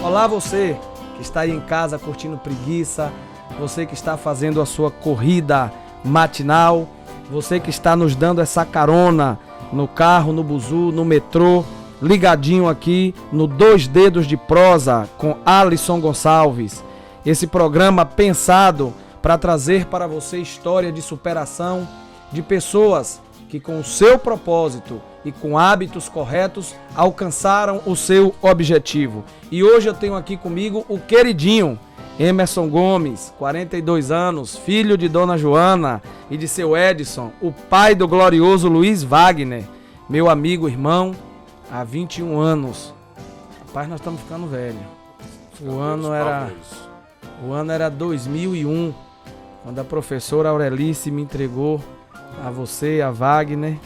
Olá você que está aí em casa curtindo preguiça, você que está fazendo a sua corrida matinal, você que está nos dando essa carona no carro, no buzu, no metrô, ligadinho aqui no Dois Dedos de Prosa com Alisson Gonçalves. Esse programa pensado para trazer para você história de superação de pessoas que com o seu propósito e com hábitos corretos alcançaram o seu objetivo. E hoje eu tenho aqui comigo o queridinho Emerson Gomes, 42 anos, filho de Dona Joana e de seu Edson, o pai do glorioso Luiz Wagner, meu amigo, irmão, há 21 anos. Rapaz, nós estamos ficando velhos. O ano era 2001, quando a professora Aurelice me entregou a você, a Wagner,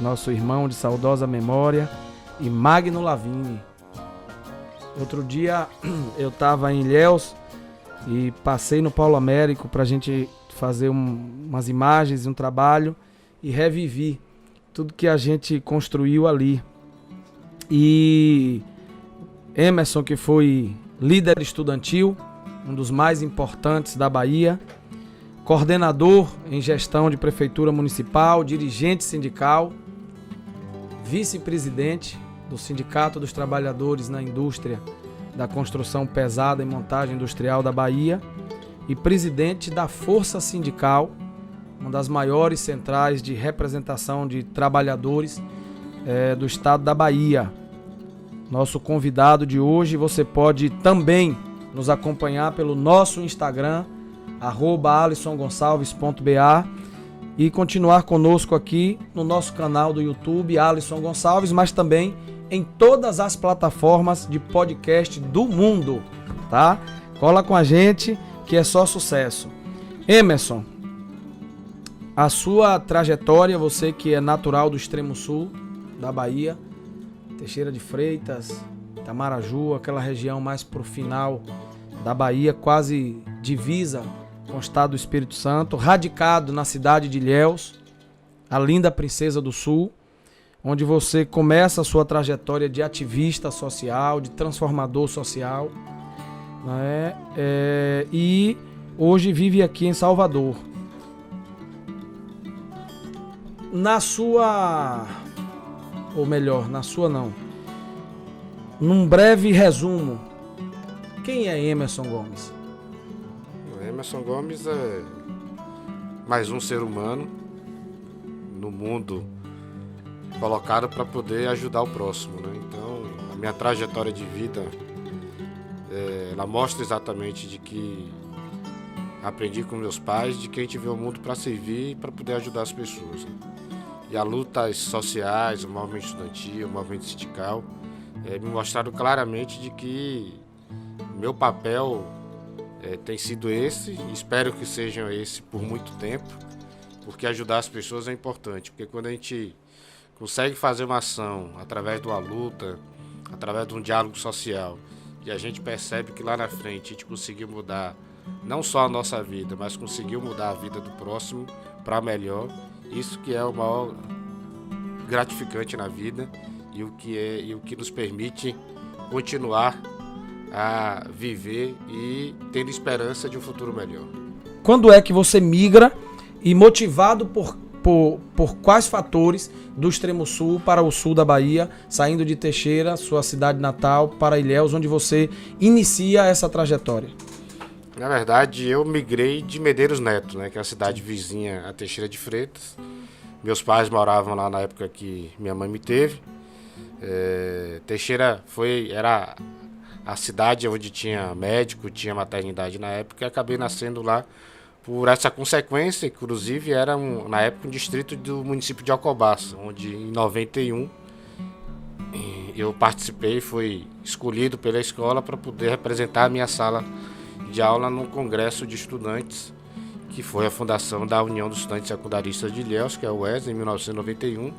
nosso irmão de saudosa memória, e Magno Lavigne. Outro dia eu estava em Ilhéus e passei no Paulo Américo para a gente fazer umas imagens, um trabalho, e revivi tudo que a gente construiu ali. E Emerson, que foi líder estudantil, um dos mais importantes da Bahia, coordenador em gestão de prefeitura municipal, dirigente sindical, vice-presidente do Sindicato dos Trabalhadores na Indústria da Construção Pesada e Montagem Industrial da Bahia e presidente da Força Sindical, uma das maiores centrais de representação de trabalhadores do estado da Bahia. Nosso convidado de hoje, você pode também nos acompanhar pelo nosso Instagram, @alissongonçalves.ba, e continuar conosco aqui no nosso canal do YouTube, Alisson Gonçalves, mas também em todas as plataformas de podcast do mundo, tá? Cola com a gente que é só sucesso. Emerson, a sua trajetória, você que é natural do extremo sul da Bahia, Teixeira de Freitas, Itamaraju, aquela região mais pro final da Bahia, quase divisa com o estado do Espírito Santo, radicado na cidade de Ilhéus, a linda Princesa do Sul, onde você começa a sua trajetória de ativista social, de transformador social, né? E hoje vive aqui em Salvador. Na sua não, num breve resumo, quem é Emerson Gomes? Emerson Gomes é mais um ser humano no mundo colocado para poder ajudar o próximo, né? Então, a minha trajetória de vida, ela mostra exatamente de que aprendi com meus pais de que a gente vê o mundo para servir e para poder ajudar as pessoas, né? E as lutas sociais, o movimento estudantil, o movimento sindical, me mostraram claramente de que meu papel tem sido esse, e espero que seja esse por muito tempo, porque ajudar as pessoas é importante, porque quando a gente consegue fazer uma ação através de uma luta, através de um diálogo social, e a gente percebe que lá na frente a gente conseguiu mudar não só a nossa vida, mas conseguiu mudar a vida do próximo para melhor, isso que é o maior gratificante na vida e o que nos permite continuar a viver e tendo esperança de um futuro melhor. Quando é que você migra e motivado por quais fatores do extremo sul para o sul da Bahia, saindo de Teixeira, sua cidade natal, para Ilhéus, onde você inicia essa trajetória? Na verdade, eu migrei de Medeiros Neto, né, que é a cidade vizinha a Teixeira de Freitas. Meus pais moravam lá na época que minha mãe me teve. Teixeira era a cidade onde tinha médico, tinha maternidade na época, e acabei nascendo lá por essa consequência. Inclusive era na época um distrito do município de Alcobaça, onde em 91 eu participei, fui escolhido pela escola para poder representar a minha sala de aula no congresso de estudantes, que foi a fundação da União dos Estudantes Secundaristas de Ilhéus, que é o UES, em 1991,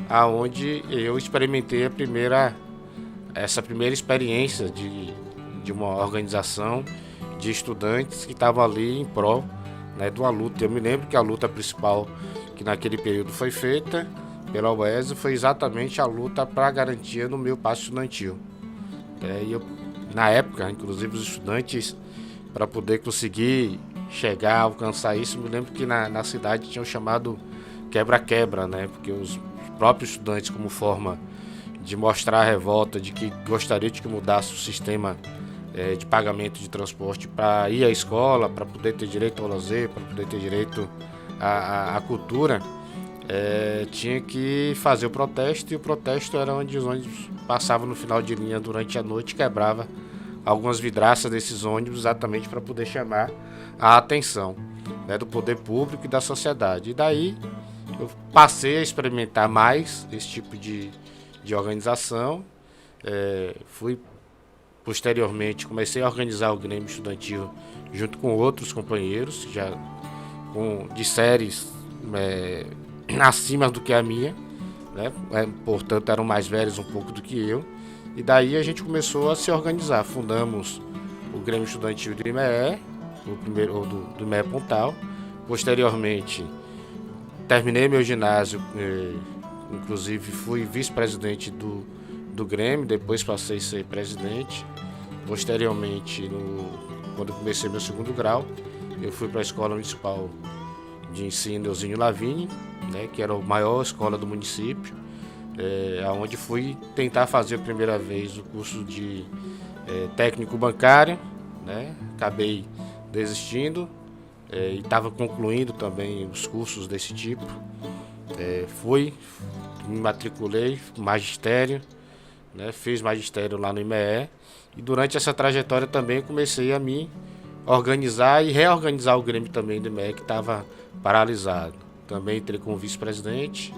aonde eu experimentei essa primeira experiência de uma organização de estudantes que estavam ali em prol, né, de uma luta. Eu me lembro que a luta principal que naquele período foi feita pela UES foi exatamente a luta para a garantia do meu passe estudantil. E eu na época, inclusive os estudantes, para poder conseguir chegar, alcançar isso, me lembro que na cidade tinham chamado quebra-quebra, né? Porque os próprios estudantes, como forma de mostrar a revolta, de que gostaria de que mudasse o sistema de pagamento de transporte para ir à escola, para poder ter direito ao lazer, para poder ter direito à cultura, tinha que fazer o protesto, e o protesto era onde os ônibus passavam no final de linha durante a noite, quebrava algumas vidraças desses ônibus exatamente para poder chamar a atenção, né, do poder público e da sociedade. E daí eu passei a experimentar mais esse tipo de organização. Posteriormente comecei a organizar o Grêmio Estudantil junto com outros companheiros, já de séries acima do que a minha, né? Portanto eram mais velhos um pouco do que eu, e daí a gente começou a se organizar. Fundamos o Grêmio Estudantil do IME, do IME Pontal. Posteriormente terminei meu ginásio, inclusive fui vice-presidente do Grêmio, depois passei a ser presidente. Posteriormente, quando comecei meu segundo grau, eu fui para a Escola Municipal de Ensino Euzinho Lavigne, né, que era a maior escola do município, onde fui tentar fazer a primeira vez o curso de técnico bancário, né, acabei desistindo, e estava concluindo também os cursos desse tipo. Me matriculei no magistério, né, fiz magistério lá no IME, e durante essa trajetória também comecei a me organizar e reorganizar o Grêmio também do IME, que estava paralisado. Também entrei como vice-presidente.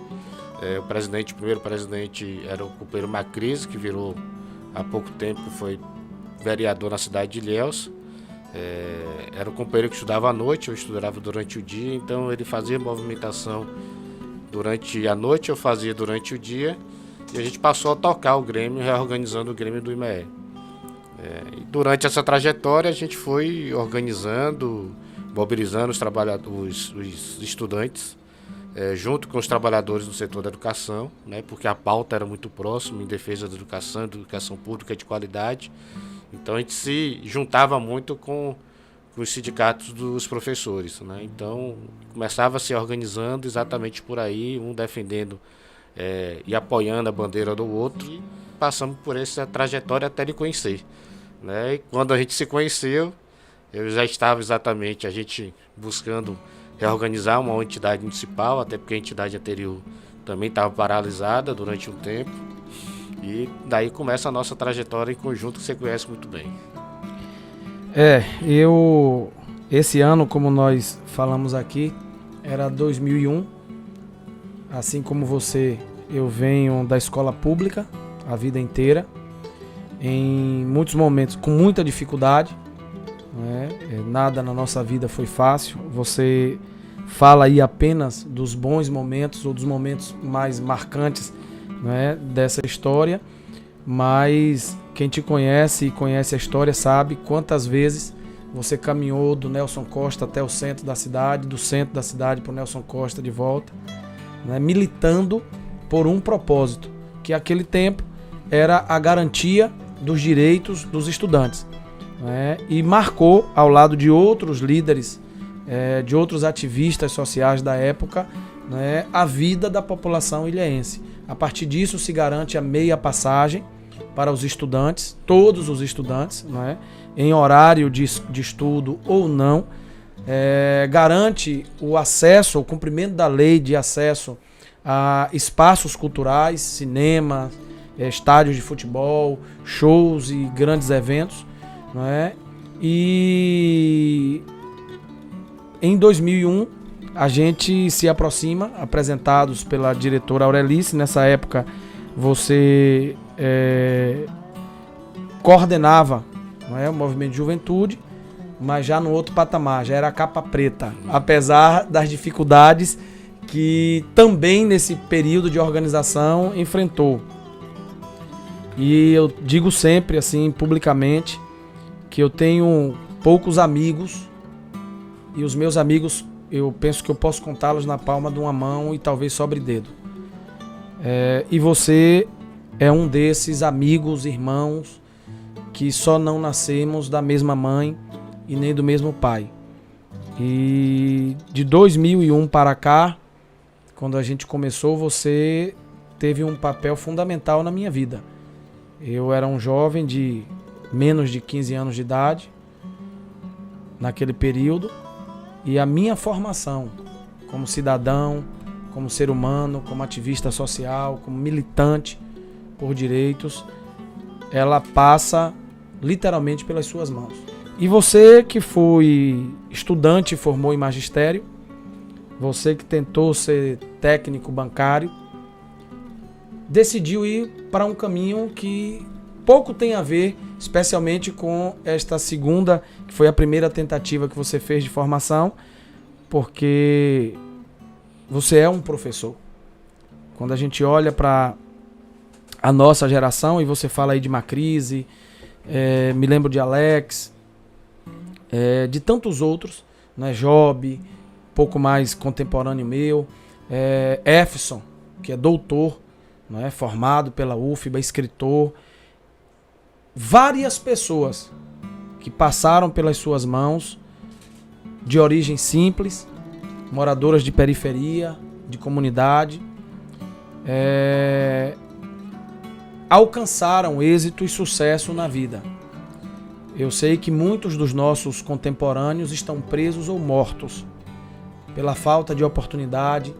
O primeiro presidente era o companheiro Macris, que virou há pouco tempo, foi vereador na cidade de Ilhéus. Era um companheiro que estudava à noite, eu estudava durante o dia, então ele fazia movimentação durante a noite, eu fazia durante o dia, e a gente passou a tocar o Grêmio, reorganizando o Grêmio do IME. E durante essa trajetória a gente foi organizando, mobilizando os estudantes, junto com os trabalhadores do setor da educação, né, porque a pauta era muito próxima, em defesa da educação pública de qualidade. Então a gente se juntava muito com os sindicatos dos professores, né? Então começava a se organizando exatamente por aí, um defendendo e apoiando a bandeira do outro, e passamos por essa trajetória até de conhecer, né? E quando a gente se conheceu, eu já estava exatamente a gente buscando reorganizar uma entidade municipal, até porque a entidade anterior também estava paralisada durante um tempo. E daí começa a nossa trajetória em conjunto, que você conhece muito bem. Esse ano, como nós falamos aqui, era 2001. Assim como você, eu venho da escola pública a vida inteira, em muitos momentos com muita dificuldade, né? Nada na nossa vida foi fácil. Você fala aí apenas dos bons momentos ou dos momentos mais marcantes, né, dessa história, mas quem te conhece e conhece a história sabe quantas vezes você caminhou do Nelson Costa até o centro da cidade, do centro da cidade para o Nelson Costa de volta, né, militando por um propósito, que naquele tempo era a garantia dos direitos dos estudantes, né, e marcou, ao lado de outros líderes, de outros ativistas sociais da época, né, a vida da população ilhéense. A partir disso se garante a meia passagem para os estudantes, todos os estudantes, né, em horário de estudo ou não, garante o acesso, o cumprimento da lei de acesso a espaços culturais, cinemas, estádios de futebol, shows e grandes eventos, né? E em 2001 a gente se aproxima, apresentados pela diretora Aurelice. Nessa época você coordenava, não é, o movimento de juventude, mas já no outro patamar, já era a capa preta, apesar das dificuldades que também nesse período de organização enfrentou. E eu digo sempre, assim, publicamente, que eu tenho poucos amigos, e os meus amigos, eu penso que eu posso contá-los na palma de uma mão e talvez sobre dedo. E você é um desses amigos, irmãos, que só não nascemos da mesma mãe e nem do mesmo pai. E de 2001 para cá, quando a gente começou, você teve um papel fundamental na minha vida. Eu era um jovem de menos de 15 anos de idade, naquele período, e a minha formação como cidadão, como ser humano, como ativista social, como militante por direitos, ela passa literalmente pelas suas mãos. E você que foi estudante e formou em magistério, você que tentou ser técnico bancário, decidiu ir para um caminho que pouco tem a ver, especialmente com esta segunda, que foi a primeira tentativa que você fez de formação, porque você é um professor. Quando a gente olha para a nossa geração, e você fala aí de Macrise, me lembro de Alex, de tantos outros, né? Job, pouco mais contemporâneo meu, Efson, que é doutor, né? Formado pela UFBA, escritor. Várias pessoas que passaram pelas suas mãos, de origem simples, moradoras de periferia, de comunidade, alcançaram êxito e sucesso na vida. Eu sei que muitos dos nossos contemporâneos estão presos ou mortos pela falta de oportunidade,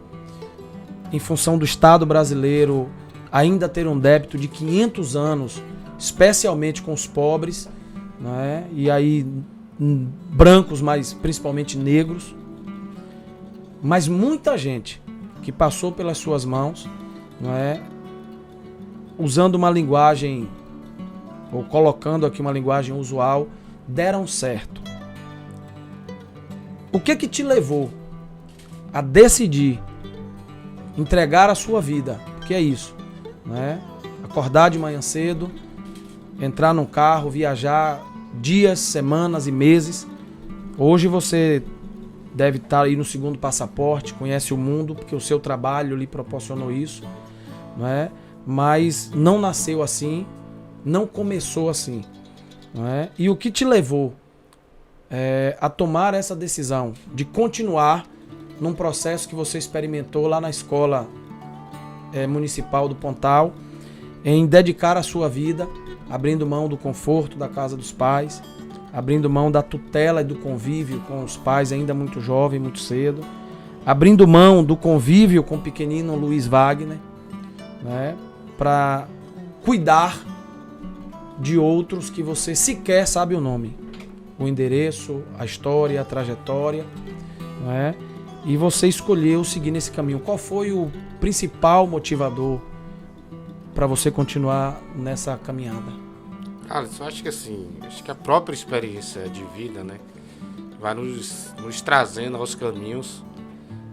em função do Estado brasileiro ainda ter um débito de 500 anos, especialmente com os pobres, né? E aí brancos, mas principalmente negros. Mas muita gente que passou pelas suas mãos, não é, usando uma linguagem, ou colocando aqui uma linguagem usual, deram certo. O que te levou a decidir entregar a sua vida? Porque é isso, não é? Acordar de manhã cedo, entrar num carro, viajar dias, semanas e meses. Hoje você deve estar aí no segundo passaporte, conhece o mundo, porque o seu trabalho lhe proporcionou isso, não é? Mas não nasceu assim, não começou assim, não é? E o que te levou a tomar essa decisão de continuar num processo que você experimentou lá na escola municipal do Pontal, em dedicar a sua vida, abrindo mão do conforto da casa dos pais, abrindo mão da tutela e do convívio com os pais ainda muito jovem, muito cedo, abrindo mão do convívio com o pequenino Luiz Wagner, né, para cuidar de outros que você sequer sabe o nome, o endereço, a história, a trajetória, né, e você escolheu seguir nesse caminho. Qual foi o principal motivador para você continuar nessa caminhada? Cara, eu acho que assim, acho que a própria experiência de vida, né, vai nos trazendo aos caminhos,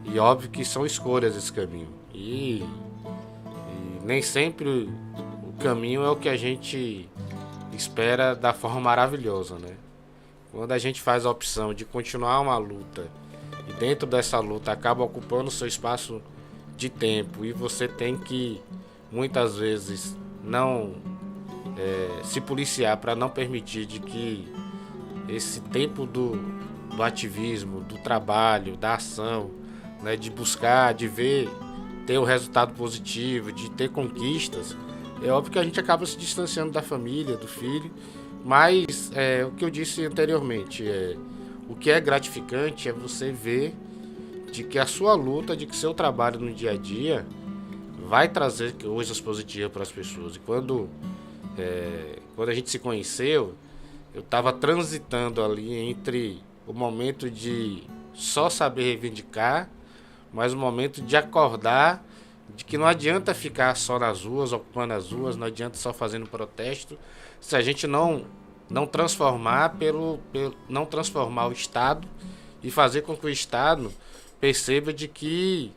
e óbvio que são escolhas esse caminho. E nem sempre o caminho é o que a gente espera da forma maravilhosa, né? Quando a gente faz a opção de continuar uma luta e dentro dessa luta acaba ocupando o seu espaço de tempo e você tem que muitas vezes não se policiar para não permitir de que esse tempo do ativismo, do trabalho, da ação, né, de buscar, de ver, ter um resultado positivo, de ter conquistas, é óbvio que a gente acaba se distanciando da família, do filho, mas o que eu disse anteriormente, o que é gratificante é você ver de que a sua luta, de que seu trabalho no dia a dia vai trazer coisas positivas para as pessoas. E quando a gente se conheceu, eu estava transitando ali entre o momento de só saber reivindicar, mas o momento de acordar de que não adianta ficar só nas ruas, ocupando as ruas, não adianta só fazendo protesto, se a gente não transformar não transformar o Estado e fazer com que o Estado perceba de que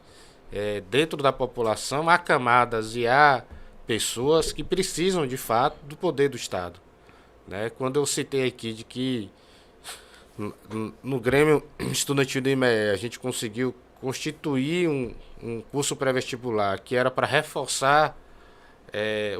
dentro da população há camadas e há pessoas que precisam de fato do poder do Estado, né? Quando eu citei aqui de que no Grêmio Estudantil do IME a gente conseguiu constituir um curso pré-vestibular que era para reforçar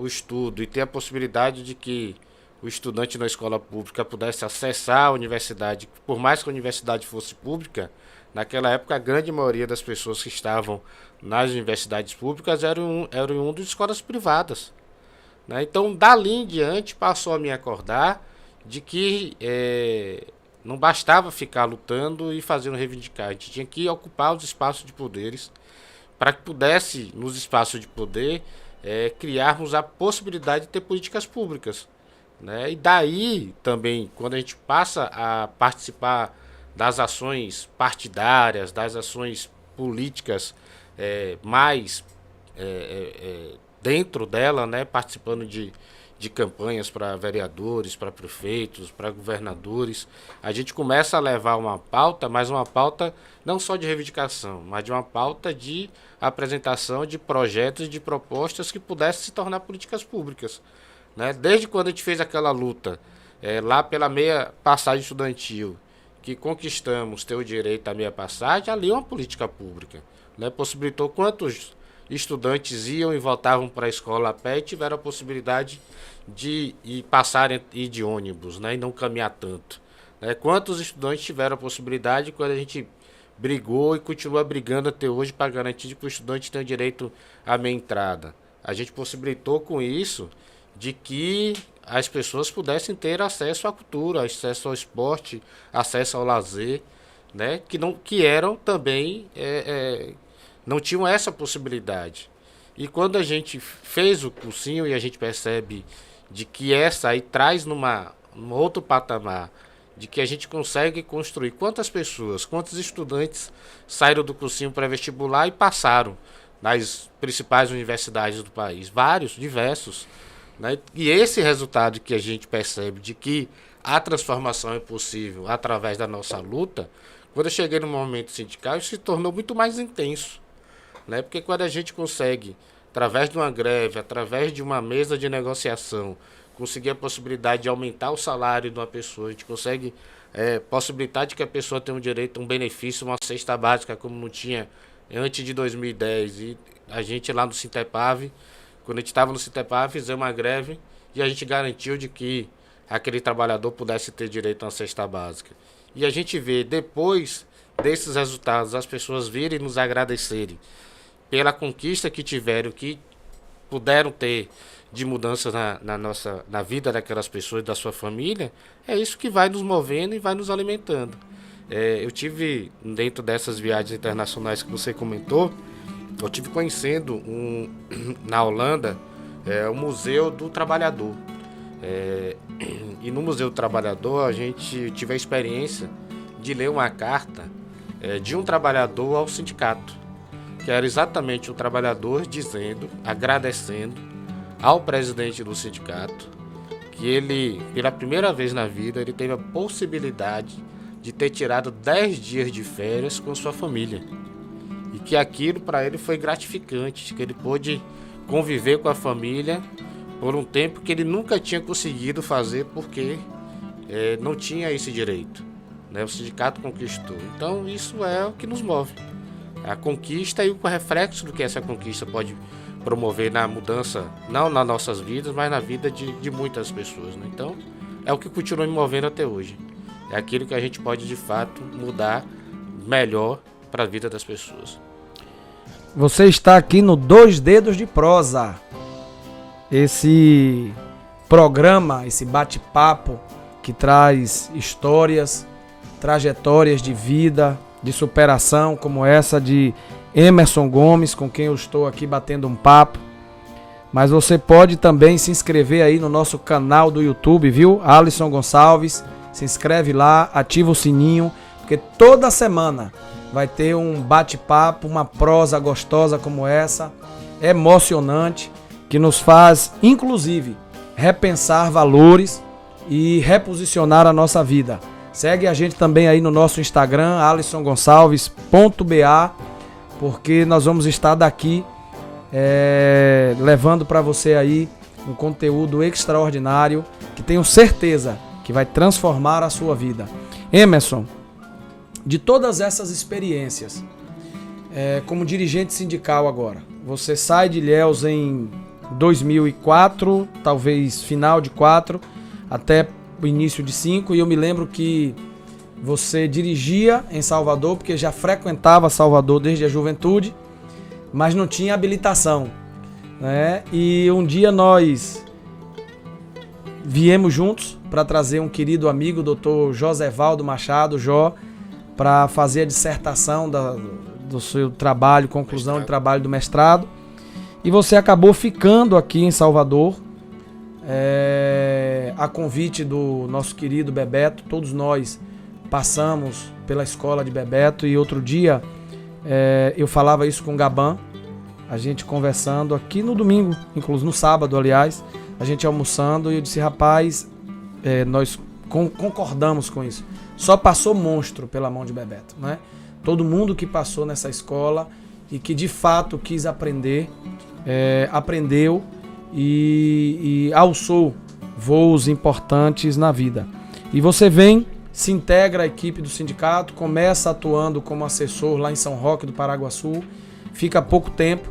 o estudo e ter a possibilidade de que o estudante na escola pública pudesse acessar a universidade, por mais que a universidade fosse pública, naquela época a grande maioria das pessoas que estavam nas universidades públicas eram de escolas privadas, né? Então, dali em diante, passou a me acordar de que não bastava ficar lutando e fazendo reivindicar, a gente tinha que ocupar os espaços de poderes para que pudesse, nos espaços de poder, criarmos a possibilidade de ter políticas públicas, né? E daí também, quando a gente passa a participar das ações partidárias, das ações políticas mais dentro dela, né? Participando de campanhas para vereadores, para prefeitos, para governadores, a gente começa a levar uma pauta, mas uma pauta não só de reivindicação, mas de uma pauta de apresentação de projetos e de propostas que pudessem se tornar políticas públicas, né? Desde quando a gente fez aquela luta lá pela meia passagem estudantil, que conquistamos ter o direito à meia passagem, ali é uma política pública, né? Possibilitou quantos estudantes iam e voltavam para a escola a pé e tiveram a possibilidade de ir de ônibus, né? E não caminhar tanto, né? Quantos estudantes tiveram a possibilidade quando a gente brigou e continua brigando até hoje para garantir que o estudante tenha direito à meia entrada. A gente possibilitou com isso de que as pessoas pudessem ter acesso à cultura, acesso ao esporte, acesso ao lazer, né? Que eram também não tinham essa possibilidade. E quando a gente fez o cursinho e a gente percebe de que essa aí traz num outro patamar, de que a gente consegue construir quantos estudantes saíram do cursinho pré-vestibular e passaram nas principais universidades do país, vários, diversos, né? E esse resultado que a gente percebe de que a transformação é possível através da nossa luta, quando eu cheguei no movimento sindical, isso se tornou muito mais intenso, né? Porque quando a gente consegue, através de uma greve, através de uma mesa de negociação, conseguir a possibilidade de aumentar o salário de uma pessoa, a gente consegue possibilitar de que a pessoa tenha um direito, um benefício, uma cesta básica, como não tinha antes de 2010. E a gente lá no Sintepave, quando a gente estava no Sintepave, fizemos uma greve e a gente garantiu de que aquele trabalhador pudesse ter direito a uma cesta básica. E a gente vê, depois desses resultados, as pessoas virem nos agradecerem pela conquista que tiveram, que puderam ter de mudanças na vida daquelas pessoas e da sua família, é isso que vai nos movendo e vai nos alimentando. Eu tive, dentro dessas viagens internacionais que você comentou, eu tive conhecendo na Holanda o Museu do Trabalhador. E no Museu do Trabalhador a gente tive a experiência de ler uma carta de um trabalhador ao sindicato, que era exatamente o trabalhador dizendo, agradecendo ao presidente do sindicato, que ele, pela primeira vez na vida, ele teve a possibilidade de ter tirado 10 dias de férias com sua família. E que aquilo para ele foi gratificante, que ele pôde conviver com a família por um tempo que ele nunca tinha conseguido fazer porque não tinha esse direito, né? O sindicato conquistou. Então isso é o que nos move. A conquista e o reflexo do que essa conquista pode promover na mudança, não nas nossas vidas, mas na vida de muitas pessoas, né? Então, é o que continua me movendo até hoje. É aquilo que a gente pode, de fato, mudar melhor para a vida das pessoas. Você está aqui no Dois Dedos de Prosa. Esse programa, esse bate-papo que traz histórias, trajetórias de vida, de superação, como essa de Emerson Gomes, com quem eu estou aqui batendo um papo. Mas você pode também se inscrever aí no nosso canal do YouTube, viu? Alisson Gonçalves, se inscreve lá, ativa o sininho, porque toda semana vai ter um bate-papo, uma prosa gostosa como essa, emocionante, que nos faz, inclusive, repensar valores e reposicionar a nossa vida. Segue a gente também aí no nosso Instagram, alissongonçalves.ba, porque nós vamos estar daqui levando para você aí um conteúdo extraordinário que tenho certeza que vai transformar a sua vida. Emerson, de todas essas experiências, como dirigente sindical agora, você sai de Ilhéus em 2004, talvez final de 4, até o início de 5, e eu me lembro que você dirigia em Salvador, porque já frequentava Salvador desde a juventude, mas não tinha habilitação, né? E um dia nós viemos juntos para trazer um querido amigo, o Dr. Josévaldo Machado, Jó, para fazer a dissertação do seu trabalho, conclusão de trabalho do mestrado. E você acabou ficando aqui em Salvador, a convite do nosso querido Bebeto. Todos nós passamos pela escola de Bebeto, e outro dia eu falava isso com o Gaban, a gente conversando aqui no domingo, inclusive no sábado, aliás, a gente almoçando, e eu disse: rapaz, nós concordamos com isso. Só passou monstro pela mão de Bebeto, né? Todo mundo que passou nessa escola e que de fato quis aprender, aprendeu e alçou voos importantes na vida. E você vem, se integra à equipe do sindicato, começa atuando como assessor lá em São Roque do Paraguaçu, fica pouco tempo,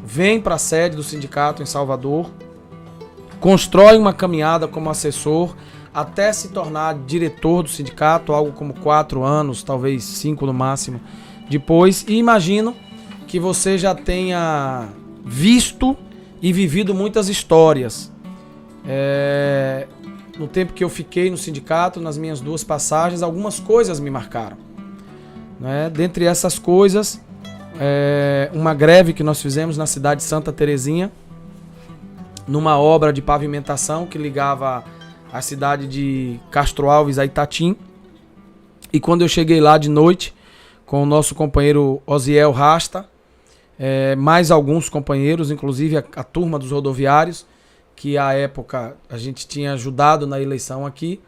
vem para a sede do sindicato em Salvador, constrói uma caminhada como assessor até se tornar diretor do sindicato, algo como 4 anos, talvez 5 no máximo depois. E imagino que você já tenha visto e vivido muitas histórias. No tempo que eu fiquei no sindicato, nas minhas 2 passagens, algumas coisas me marcaram, né? Dentre essas coisas, uma greve que nós fizemos na cidade de Santa Terezinha, numa obra de pavimentação que ligava a cidade de Castro Alves a Itatim. E quando eu cheguei lá de noite com o nosso companheiro Osiel Rasta, mais alguns companheiros, inclusive a turma dos rodoviários, que à época a gente tinha ajudado na eleição aqui,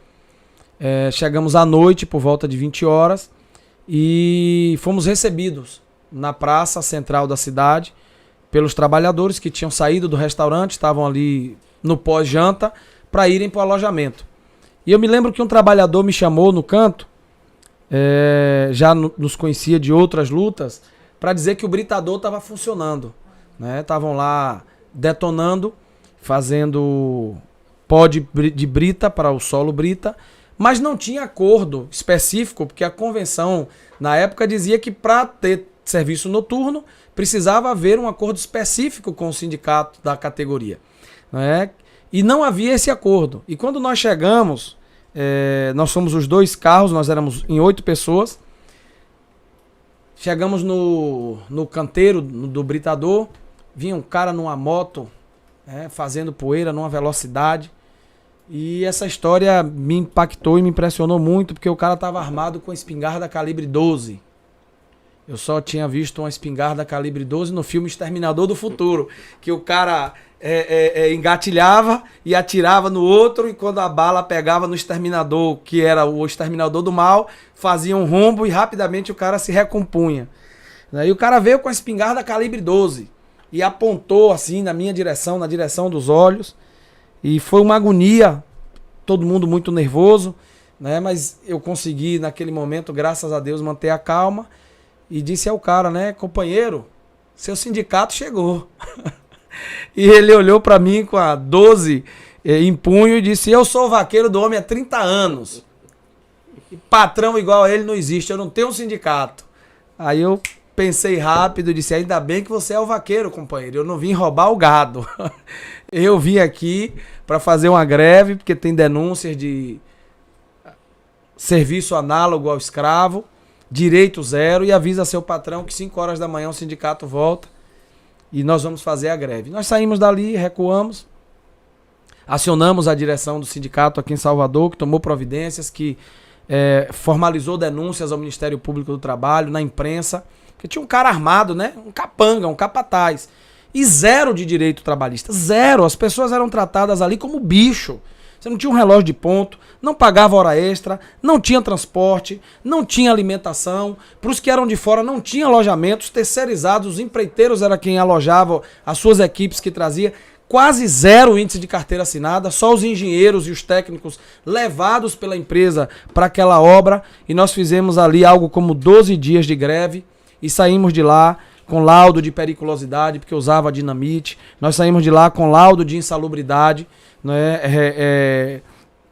chegamos à noite por volta de 20 horas e fomos recebidos na praça central da cidade pelos trabalhadores que tinham saído do restaurante, estavam ali no pós-janta, para irem para o alojamento. E eu me lembro que um trabalhador me chamou no canto, já nos conhecia de outras lutas, para dizer que o britador estava funcionando, né? Estavam lá detonando, fazendo pó de brita para o solo brita, mas não tinha acordo específico, porque a convenção na época dizia que para ter serviço noturno precisava haver um acordo específico com o sindicato da categoria, né? E não havia esse acordo. E quando nós chegamos, nós fomos os 2 carros, nós éramos em 8 pessoas. Chegamos no canteiro do britador, vinha um cara numa moto, fazendo poeira numa velocidade. E essa história me impactou e me impressionou muito, porque o cara estava armado com espingarda calibre 12. Eu só tinha visto uma espingarda calibre 12 no filme Exterminador do Futuro, que o cara engatilhava e atirava no outro, e quando a bala pegava no exterminador, que era o exterminador do mal, fazia um rombo e rapidamente o cara se recompunha. E o cara veio com a espingarda calibre 12 e apontou assim na minha direção, na direção dos olhos, e foi uma agonia, todo mundo muito nervoso, né? Mas eu consegui naquele momento, graças a Deus, manter a calma e disse ao cara, né: companheiro, seu sindicato chegou. E ele olhou para mim com a 12 em punho e disse: eu sou o vaqueiro do homem há 30 anos. E patrão igual a ele não existe, eu não tenho um sindicato. Aí eu pensei rápido e disse: ainda bem que você é o vaqueiro, companheiro, eu não vim roubar o gado. Eu vim aqui para fazer uma greve, porque tem denúncias de serviço análogo ao escravo, direito zero, e avisa seu patrão que 5 horas da manhã o sindicato volta e nós vamos fazer a greve. Nós saímos dali, recuamos, acionamos a direção do sindicato aqui em Salvador, que tomou providências, que formalizou denúncias ao Ministério Público do Trabalho, na imprensa, porque tinha um cara armado, né? Um capanga, um capataz. E zero de direito trabalhista, zero. As pessoas eram tratadas ali como bicho. Você não tinha um relógio de ponto, não pagava hora extra, não tinha transporte, não tinha alimentação. Para os que eram de fora não tinha alojamentos terceirizados, os empreiteiros era quem alojava as suas equipes que trazia. Quase zero índice de carteira assinada, só os engenheiros e os técnicos levados pela empresa para aquela obra. E nós fizemos ali algo como 12 dias de greve e saímos de lá com laudo de periculosidade, porque usava dinamite. Nós saímos de lá com laudo de insalubridade, né,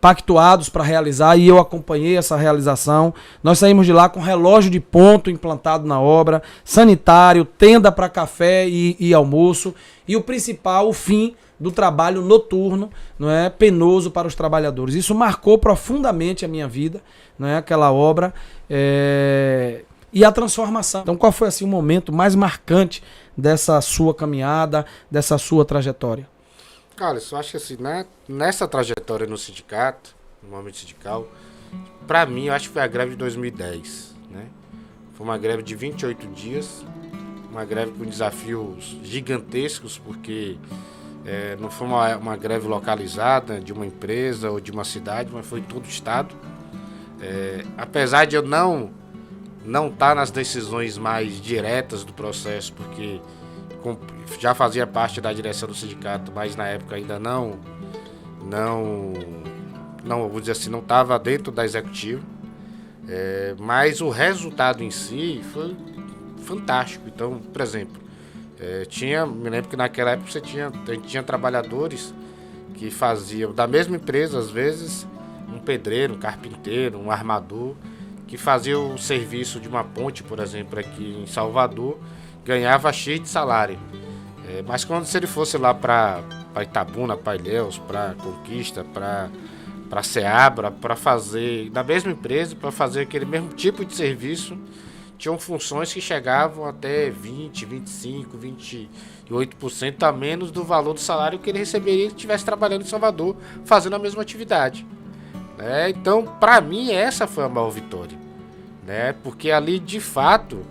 pactuados para realizar, e eu acompanhei essa realização. Nós saímos de lá com relógio de ponto implantado na obra, sanitário, tenda para café e almoço, e o principal, o fim do trabalho noturno, não é, penoso para os trabalhadores. Isso marcou profundamente a minha vida, não é, aquela obra, e a transformação. Então, qual foi assim o momento mais marcante dessa sua caminhada, dessa sua trajetória? Cara, eu acho que assim, nessa trajetória no sindicato, no momento sindical, pra mim, eu acho que foi a greve de 2010, né? Foi uma greve de 28 dias, uma greve com desafios gigantescos, porque não foi uma greve localizada de uma empresa ou de uma cidade, mas foi em todo o estado. Apesar de eu não estar nas decisões mais diretas do processo, porque já fazia parte da direção do sindicato, mas na época ainda não, vou dizer assim, não estava dentro da executiva, mas o resultado em si foi fantástico. Então, por exemplo, me lembro que naquela época a gente tinha trabalhadores que faziam da mesma empresa, às vezes, um pedreiro, um carpinteiro, um armador, que fazia o serviço de uma ponte, por exemplo, aqui em Salvador, ganhava X de salário. Mas se ele fosse lá para Itabuna, para Ilhéus, para Conquista, para Ceabra, para fazer, na mesma empresa, para fazer aquele mesmo tipo de serviço, tinham funções que chegavam até 20, 25, 28% a menos do valor do salário que ele receberia se estivesse trabalhando em Salvador, fazendo a mesma atividade. Então, para mim, essa foi a maior vitória, né? Porque ali, de fato,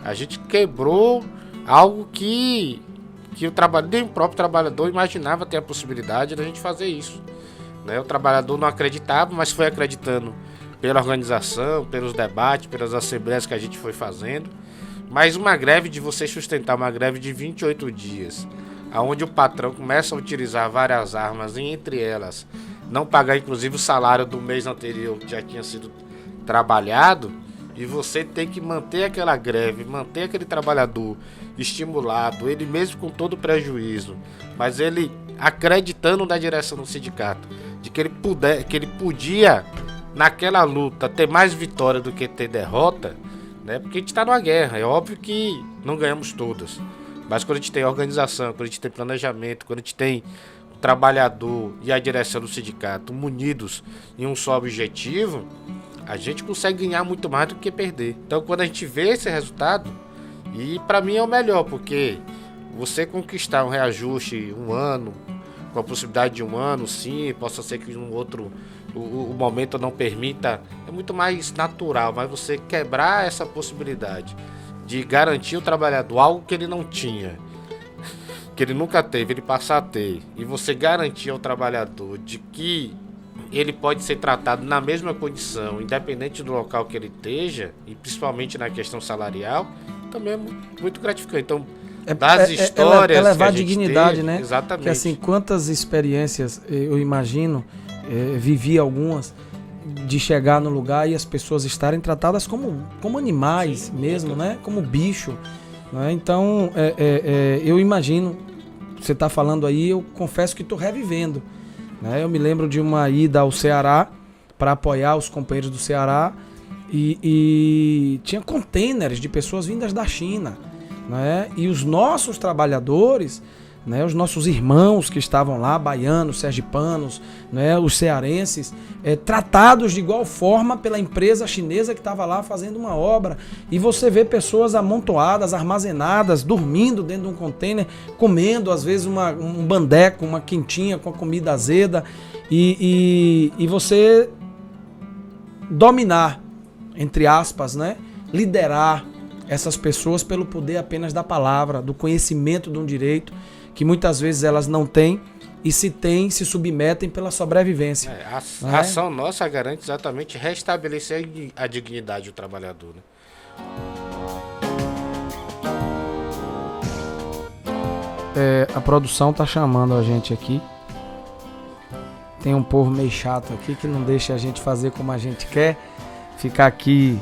a gente quebrou algo que nem o próprio trabalhador imaginava ter a possibilidade da gente fazer isso, né? O trabalhador não acreditava, mas foi acreditando pela organização, pelos debates, pelas assembleias que a gente foi fazendo. Mas uma greve de você sustentar uma greve de 28 dias, onde o patrão começa a utilizar várias armas, e entre elas não pagar inclusive o salário do mês anterior que já tinha sido trabalhado, e você tem que manter aquela greve, manter aquele trabalhador estimulado, ele mesmo com todo o prejuízo, mas ele acreditando na direção do sindicato, de que ele podia naquela luta ter mais vitória do que ter derrota, né? Porque a gente está numa guerra, é óbvio que não ganhamos todas, mas quando a gente tem organização, quando a gente tem planejamento, quando a gente tem o trabalhador e a direção do sindicato unidos em um só objetivo, a gente consegue ganhar muito mais do que perder. Então, quando a gente vê esse resultado, e para mim é o melhor, porque você conquistar um reajuste um ano, com a possibilidade de um ano, sim, possa ser que um outro o momento não permita, é muito mais natural, mas você quebrar essa possibilidade de garantir o trabalhador algo que ele não tinha, que ele nunca teve, ele passar a ter, e você garantir ao trabalhador de que ele pode ser tratado na mesma condição, independente do local que ele esteja, e principalmente na questão salarial, também é muito gratificante. Então, das histórias elevar que a gente dignidade, teve, né? exatamente. Que assim, quantas experiências eu imagino, vivi algumas, de chegar no lugar e as pessoas estarem tratadas como animais, sim, mesmo, né? Como bicho, né? Então, eu imagino, você está falando aí, eu confesso que estou revivendo, né? Eu me lembro de uma ida ao Ceará para apoiar os companheiros do Ceará, e tinha containers de pessoas vindas da China, né? E os nossos trabalhadores, né, os nossos irmãos que estavam lá, baianos, sergipanos, né, os cearenses, tratados de igual forma pela empresa chinesa que estava lá fazendo uma obra. E você vê pessoas amontoadas, armazenadas, dormindo dentro de um container, comendo às vezes um bandeco, uma quentinha com a comida azeda, e você dominar, entre aspas, né, liderar essas pessoas pelo poder apenas da palavra, do conhecimento de um direito que muitas vezes elas não têm, e se têm, se submetem pela sobrevivência. A ação nossa garante exatamente restabelecer a dignidade do trabalhador, né? A produção tá chamando a gente aqui. Tem um povo meio chato aqui que não deixa a gente fazer como a gente quer, ficar aqui,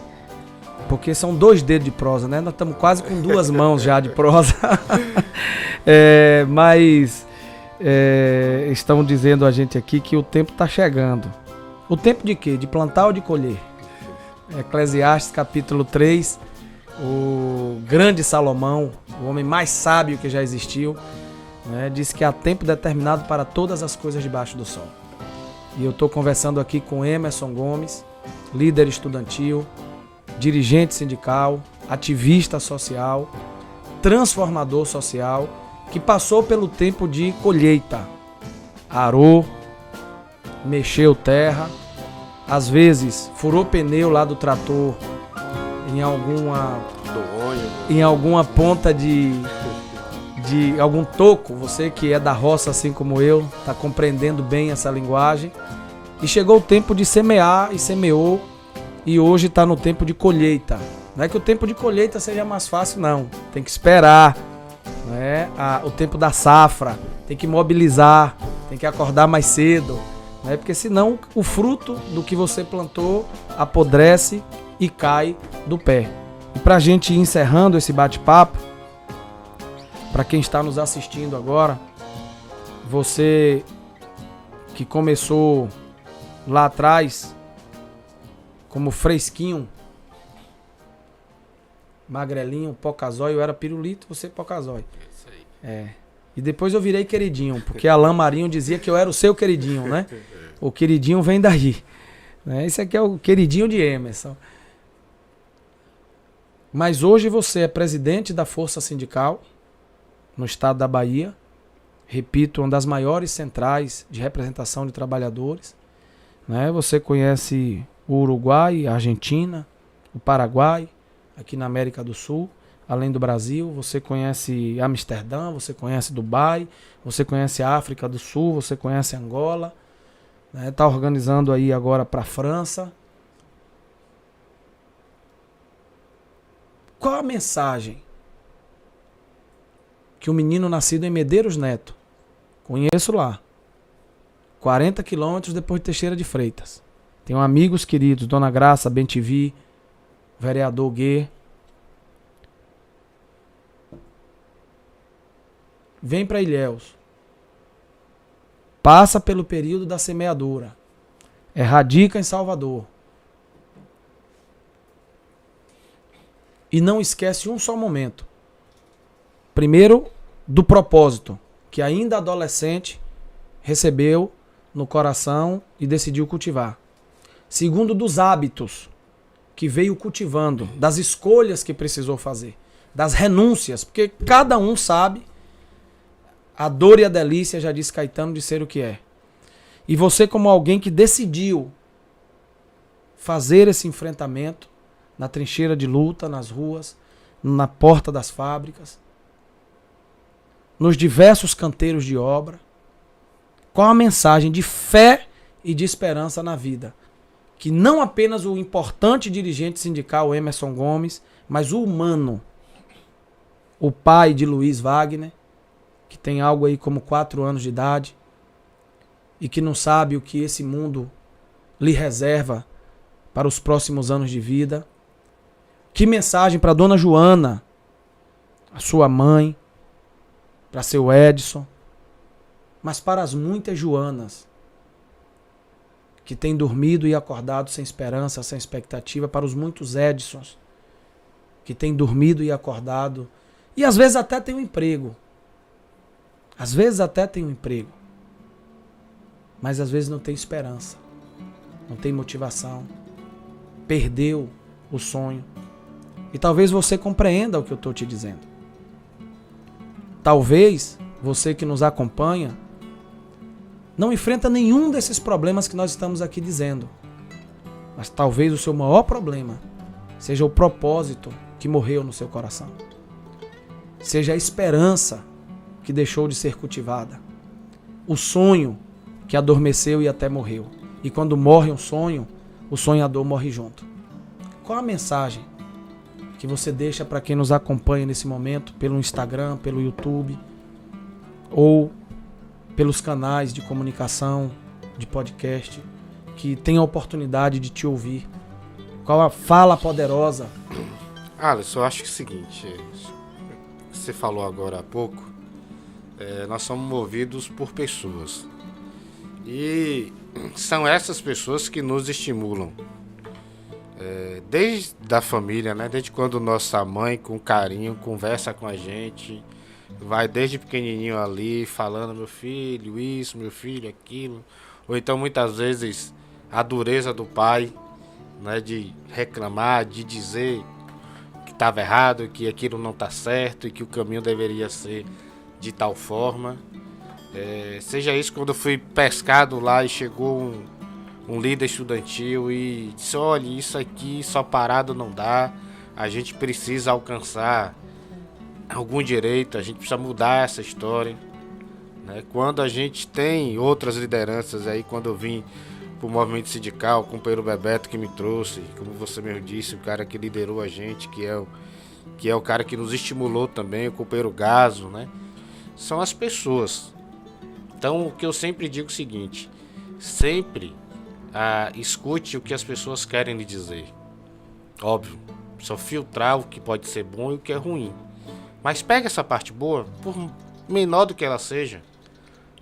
porque são 2 dedos de prosa, né? Nós estamos quase com 2 mãos já de prosa. Mas estão dizendo a gente aqui que o tempo está chegando, O tempo de quê? De plantar ou de colher? Eclesiastes capítulo 3, o grande Salomão, o homem mais sábio que já existiu, né, diz que há tempo determinado para todas as coisas debaixo do sol. E eu estou conversando aqui com Emerson Gomes, líder estudantil, dirigente sindical, ativista social, transformador social, que passou pelo tempo de colheita. Arou, mexeu terra, às vezes furou pneu lá do trator em alguma ponta de algum toco. Você que é da roça assim como eu, está compreendendo bem essa linguagem. E chegou o tempo de semear e semeou, e hoje está no tempo de colheita. Não é que o tempo de colheita seja mais fácil, não. Tem que esperar, né? O tempo da safra, tem que mobilizar, tem que acordar mais cedo, né? Porque senão o fruto do que você plantou apodrece e cai do pé. E para a gente ir encerrando esse bate-papo, para quem está nos assistindo agora, você que começou lá atrás como fresquinho, magrelinho, pocazói, eu era pirulito, você pocazói. Isso aí. E depois eu virei queridinho, porque Alain Marinho dizia que eu era o seu queridinho, né? O queridinho vem daí. Né? Esse aqui é o queridinho de Emerson. Mas hoje você é presidente da Força Sindical no estado da Bahia. Repito, uma das maiores centrais de representação de trabalhadores. Né? Você conhece o Uruguai, a Argentina, o Paraguai, aqui na América do Sul, além do Brasil. Você conhece Amsterdã, você conhece Dubai, você conhece a África do Sul, você conhece Angola. Está organizando aí agora para a França. Qual a mensagem que o menino nascido em Medeiros Neto, conheço lá, 40 quilômetros depois de Teixeira de Freitas, tenho amigos queridos, Dona Graça, Bentivi, vereador Guê, vem para Ilhéus, passa pelo período da semeadura, radica em Salvador, e não esquece um só momento. Primeiro, do propósito, que ainda adolescente recebeu no coração e decidiu cultivar. Segundo, dos hábitos que veio cultivando, das escolhas que precisou fazer, das renúncias, porque cada um sabe a dor e a delícia, já disse Caetano, de ser o que é. E você, como alguém que decidiu fazer esse enfrentamento na trincheira de luta, nas ruas, na porta das fábricas, nos diversos canteiros de obra, qual a mensagem de fé e de esperança na vida? Que não apenas o importante dirigente sindical Emerson Gomes, mas o humano, o pai de Luiz Wagner, que tem algo aí como 4 anos de idade, e que não sabe o que esse mundo lhe reserva para os próximos anos de vida. Que mensagem para Dona Joana, a sua mãe, para seu Edson, mas para as muitas Joanas que têm dormido e acordado sem esperança, sem expectativa, para os muitos Edsons que têm dormido e acordado e às vezes até têm um emprego. Às vezes até tem um emprego, mas às vezes não tem esperança, não tem motivação, perdeu o sonho. E talvez você compreenda o que eu estou te dizendo. Talvez você que nos acompanha não enfrenta nenhum desses problemas que nós estamos aqui dizendo. Mas talvez o seu maior problema seja o propósito que morreu no seu coração. Seja a esperança que deixou de ser cultivada. O sonho que adormeceu e até morreu. E quando morre um sonho, o sonhador morre junto. Qual a mensagem que você deixa para quem nos acompanha nesse momento, pelo Instagram, pelo YouTube, ou pelos canais de comunicação, de podcast, que tem a oportunidade de te ouvir? Qual a fala poderosa? Alisson, eu acho que é o seguinte, você falou agora há pouco, nós somos movidos por pessoas. E são essas pessoas que nos estimulam. Desde a família, né? Desde quando nossa mãe, com carinho, conversa com a gente, vai desde pequenininho ali, falando, meu filho, isso, meu filho, aquilo. Ou então, muitas vezes, a dureza do pai, né? De reclamar, de dizer que estava errado, que aquilo não está certo e que o caminho deveria ser de tal forma. Seja isso quando eu fui pescado lá e chegou um líder estudantil e disse, olha, isso aqui só parado não dá, a gente precisa alcançar algum direito, a gente precisa mudar essa história, né? Quando a gente tem outras lideranças aí, quando eu vim pro movimento sindical, o companheiro Bebeto que me trouxe, como você mesmo disse, o cara que liderou a gente, que é o cara que nos estimulou também, o companheiro Gaso, né? São as pessoas. Então, o que eu sempre digo é o seguinte, sempre escute o que as pessoas querem lhe dizer. Óbvio, só filtrar o que pode ser bom e o que é ruim. Mas pega essa parte boa, por menor do que ela seja,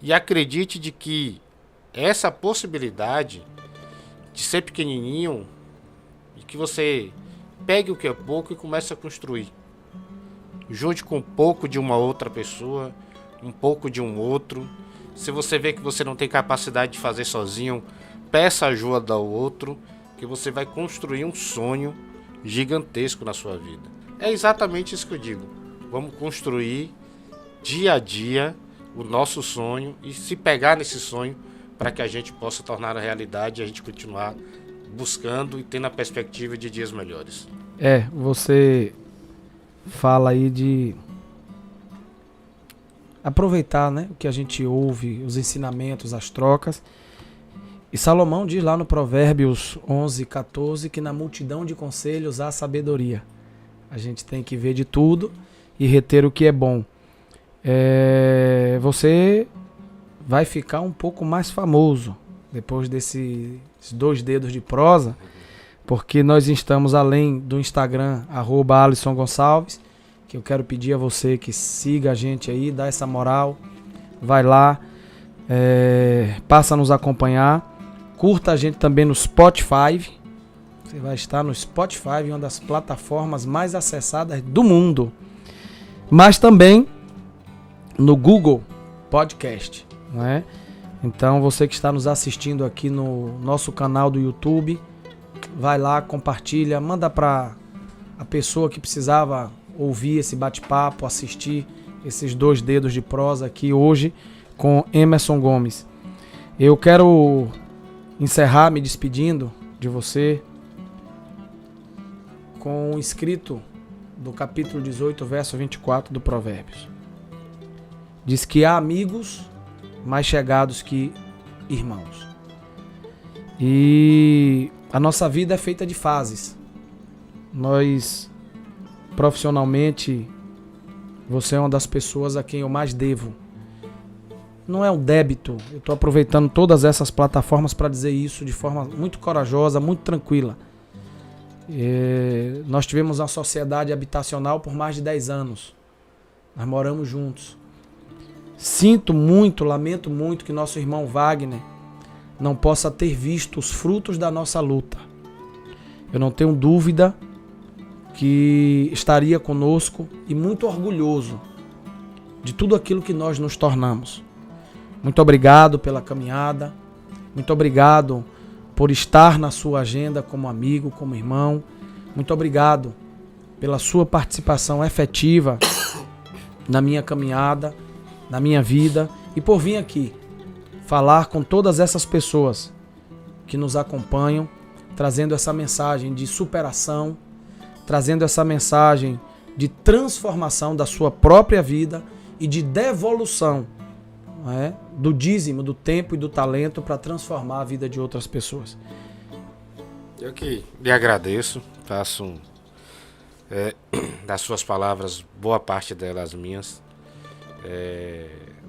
e acredite de que essa possibilidade de ser pequenininho e que você pegue o que é pouco e comece a construir. Junte com um pouco de uma outra pessoa, um pouco de um outro. Se você vê que você não tem capacidade de fazer sozinho, peça ajuda ao outro, que você vai construir um sonho gigantesco na sua vida. É exatamente isso que eu digo. Vamos construir dia a dia o nosso sonho e se pegar nesse sonho para que a gente possa tornar a realidade e a gente continuar buscando e tendo a perspectiva de dias melhores. Você fala aí de aproveitar, né, o que a gente ouve, os ensinamentos, as trocas. E Salomão diz lá no Provérbios 11:14 que na multidão de conselhos há sabedoria. A gente tem que ver de tudo e reter o que é bom. Você vai ficar um pouco mais famoso depois desses 2 dedos de prosa, porque nós estamos além do Instagram, @AlissonGonçalves, que eu quero pedir a você que siga a gente aí, dá essa moral, vai lá, passa a nos acompanhar, curta a gente também no Spotify, você vai estar no Spotify, uma das plataformas mais acessadas do mundo, mas também no Google Podcast, não é? Então você que está nos assistindo aqui no nosso canal do YouTube, vai lá, compartilha, manda para a pessoa que precisava ouvir esse bate-papo, assistir esses 2 dedos de prosa aqui hoje com Emerson Gomes. Eu quero encerrar me despedindo de você com um escrito do capítulo 18, verso 24 do Provérbios. Diz que há amigos mais chegados que irmãos. E a nossa vida é feita de fases. Nós, profissionalmente, você é uma das pessoas a quem eu mais devo. Não é um débito. Eu estou aproveitando todas essas plataformas para dizer isso de forma muito corajosa, muito tranquila. Nós tivemos uma sociedade habitacional por mais de 10 anos. Nós moramos juntos. Sinto muito, lamento muito que nosso irmão Wagner não possa ter visto os frutos da nossa luta. Eu não tenho dúvida que estaria conosco e muito orgulhoso de tudo aquilo que nós nos tornamos. Muito obrigado pela caminhada, muito obrigado por estar na sua agenda como amigo, como irmão. Muito obrigado pela sua participação efetiva na minha caminhada, na minha vida e por vir aqui falar com todas essas pessoas que nos acompanham, trazendo essa mensagem de superação, trazendo essa mensagem de transformação da sua própria vida e de devolução, não é, do dízimo, do tempo e do talento para transformar a vida de outras pessoas. Eu que lhe agradeço, faço das suas palavras, boa parte delas minhas.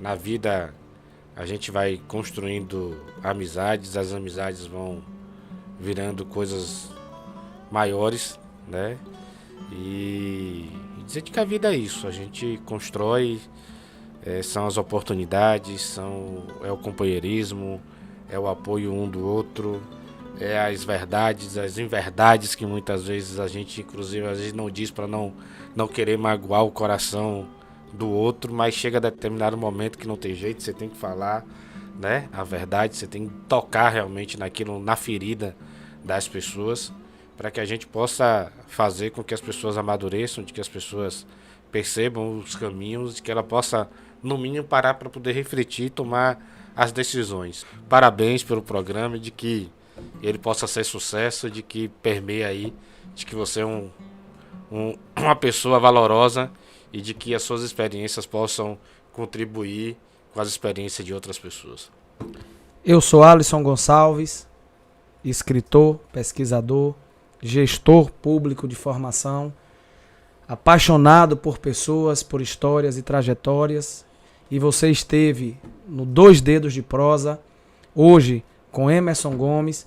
Na vida a gente vai construindo amizades, as amizades vão virando coisas maiores, né? E dizer que a vida é isso, a gente constrói, são as oportunidades, é o companheirismo, é o apoio um do outro, é as verdades, as inverdades que muitas vezes a gente, inclusive, às vezes não diz para não querer magoar o coração do outro, mas chega a determinado momento que não tem jeito, você tem que falar, né, a verdade, você tem que tocar realmente naquilo, na ferida das pessoas, para que a gente possa fazer com que as pessoas amadureçam, de que as pessoas percebam os caminhos, de que ela possa, no mínimo, parar para poder refletir e tomar as decisões. Parabéns pelo programa, de que ele possa ser sucesso, de que permeie aí, de que você é uma pessoa valorosa e de que as suas experiências possam contribuir com as experiências de outras pessoas. Eu sou Alisson Gonçalves, escritor, pesquisador, gestor público de formação, apaixonado por pessoas, por histórias e trajetórias, e você esteve no Dois Dedos de Prosa, hoje com Emerson Gomes,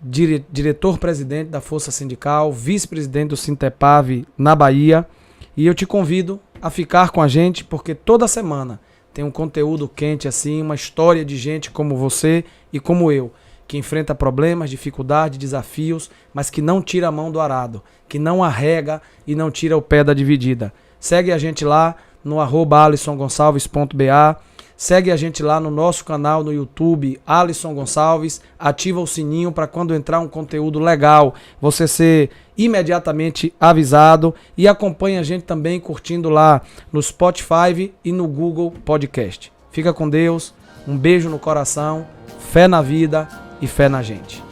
diretor-presidente da Força Sindical, vice-presidente do Sintepave na Bahia, e eu te convido a ficar com a gente, porque toda semana tem um conteúdo quente assim, uma história de gente como você e como eu, que enfrenta problemas, dificuldades, desafios, mas que não tira a mão do arado, que não arrega e não tira o pé da dividida. Segue a gente lá no @alisongonçalves.ba, segue a gente lá no nosso canal no YouTube, Alisson Gonçalves, ativa o sininho para quando entrar um conteúdo legal, você ser imediatamente avisado, e acompanha a gente também curtindo lá no Spotify e no Google Podcast. Fica com Deus, um beijo no coração, fé na vida e fé na gente.